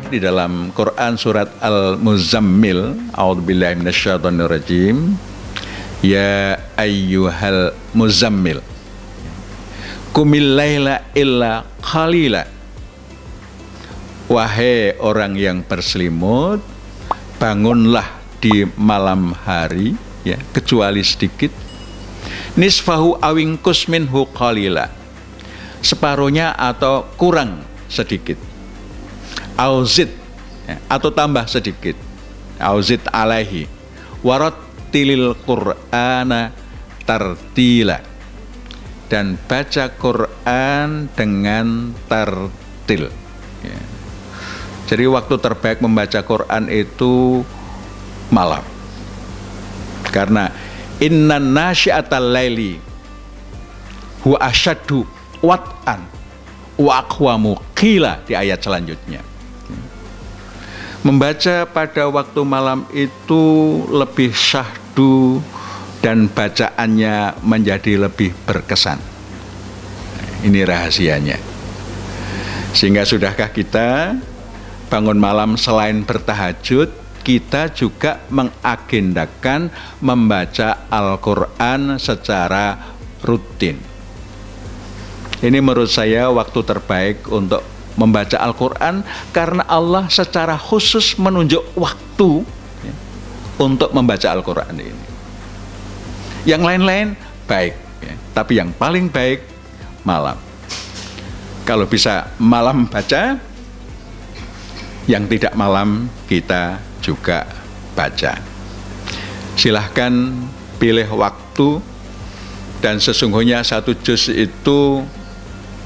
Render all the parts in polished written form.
di dalam Quran surat Al-Muzammil, a'udzubillahi minasyaitonirrajim, ya ayyuhal muzammil qumil laila illa qalila. Wahai orang yang berselimut, bangunlah di malam hari, ya, kecuali sedikit. Nisfahu awingkus minhu qalila, separuhnya atau kurang sedikit. Auzid, ya, atau tambah sedikit. Auzid alaihi warattilil qur'ana tartila, dan baca Quran dengan tartil, ya. Jadi waktu terbaik membaca Quran itu malam. Karena innan nasyi'atal laili huwa asyaddu wat'an wa aqwamu qila di ayat selanjutnya. Membaca pada waktu malam itu lebih syahdu dan bacaannya menjadi lebih berkesan. Ini rahasianya. Sehingga sudahkah kita bangun malam selain bertahajud, kita juga mengagendakan membaca Al-Quran secara rutin. Ini menurut saya waktu terbaik untuk membaca Al-Quran, karena Allah secara khusus menunjuk waktu, ya, untuk membaca Al-Quran ini. Yang lain-lain baik, ya, tapi yang paling baik malam. Kalau bisa malam baca, yang tidak malam kita juga baca. Silahkan pilih waktu, dan sesungguhnya 1 juz itu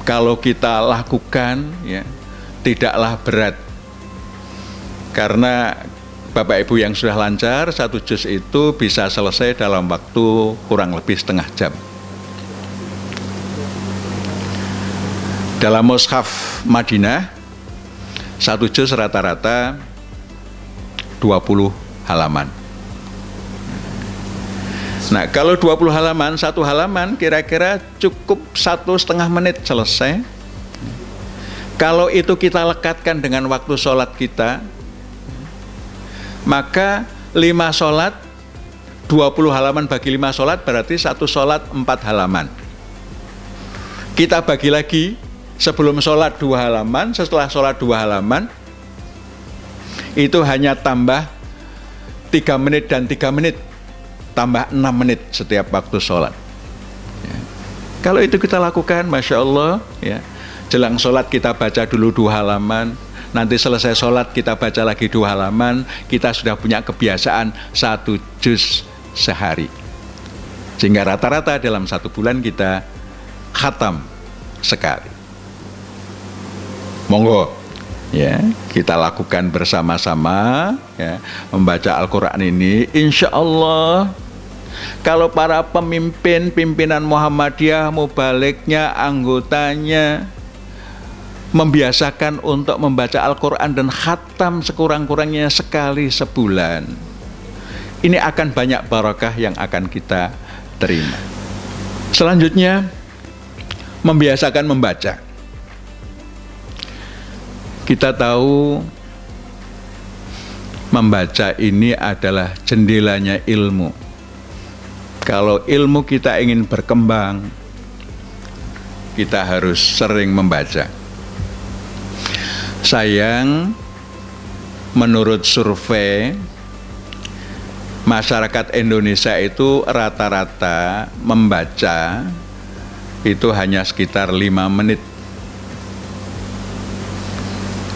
kalau kita lakukan, ya, tidaklah berat. Karena Bapak Ibu yang sudah lancar, 1 juz itu bisa selesai dalam waktu kurang lebih setengah jam. Dalam mushaf Madinah, 1 juz rata-rata 20 halaman. Nah, kalau 20 halaman, 1 halaman kira-kira cukup 1,5 menit selesai. Kalau itu kita lekatkan dengan waktu sholat kita, maka 5 sholat, 20 halaman bagi 5 sholat berarti 1 sholat 4 halaman. Kita bagi lagi, sebelum sholat 2 halaman, setelah sholat 2 halaman, itu hanya tambah 3 menit dan 3 menit, tambah 6 menit setiap waktu sholat, ya. Kalau itu kita lakukan, Masya Allah, ya, jelang sholat kita baca dulu 2 halaman, nanti selesai sholat kita baca lagi 2 halaman, kita sudah punya kebiasaan 1 juz sehari. Sehingga rata-rata dalam 1 bulan kita khatam sekali. Monggo, ya, kita lakukan bersama-sama, ya, membaca Al-Quran ini. Insya Allah, kalau para pimpinan Muhammadiyah, mubaliknya, anggotanya membiasakan untuk membaca Al-Quran dan khatam sekurang-kurangnya sekali sebulan, ini akan banyak barakah yang akan kita terima. Selanjutnya, membiasakan membaca. Kita tahu membaca ini adalah jendelanya ilmu. Kalau ilmu kita ingin berkembang, kita harus sering membaca. Sayang, menurut survei, masyarakat Indonesia itu rata-rata membaca itu hanya sekitar 5 menit.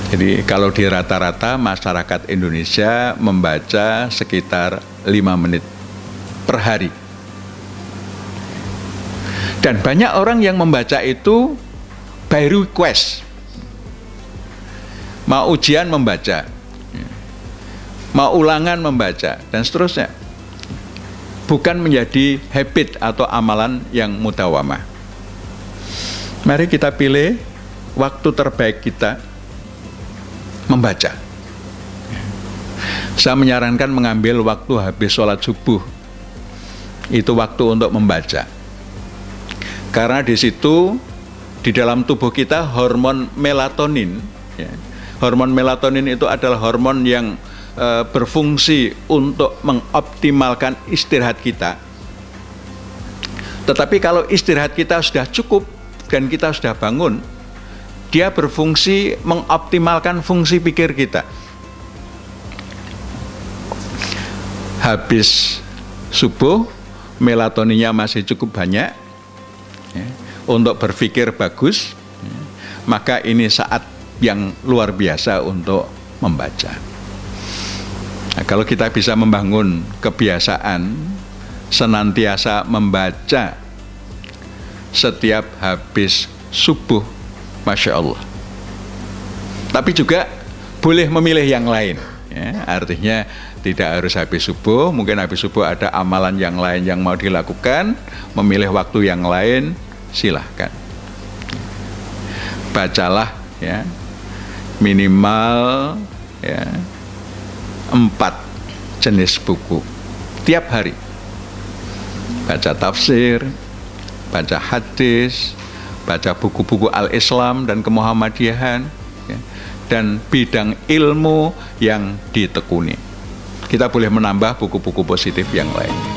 Jadi kalau di rata-rata masyarakat Indonesia membaca sekitar 5 menit per hari. Dan banyak orang yang membaca itu by request. Mau ujian membaca, mau ulangan membaca, dan seterusnya. Bukan menjadi habit atau amalan yang mudawamah. Mari kita pilih waktu terbaik kita membaca. Saya menyarankan mengambil waktu habis sholat subuh. Itu waktu untuk membaca. Karena di situ, di dalam tubuh kita hormon melatonin, ya, Hormon melatonin itu adalah hormon yang berfungsi untuk mengoptimalkan istirahat kita. Tetapi kalau istirahat kita sudah cukup dan kita sudah bangun, dia berfungsi mengoptimalkan fungsi pikir kita. Habis subuh, melatoninnya masih cukup banyak ya, untuk berpikir bagus, ya, maka ini saat yang luar biasa untuk membaca. Nah, kalau kita bisa membangun kebiasaan senantiasa membaca setiap habis subuh, Masya Allah. Tapi juga boleh memilih yang lain ya, artinya tidak harus habis subuh, mungkin habis subuh ada amalan yang lain yang mau dilakukan, memilih waktu yang lain, silahkan. Bacalah ya, minimal ya 4 jenis buku tiap hari. Baca tafsir, baca hadis, baca buku-buku al-Islam dan kemuhammadiyahan ya, dan bidang ilmu yang ditekuni. Kita boleh menambah buku-buku positif yang lain.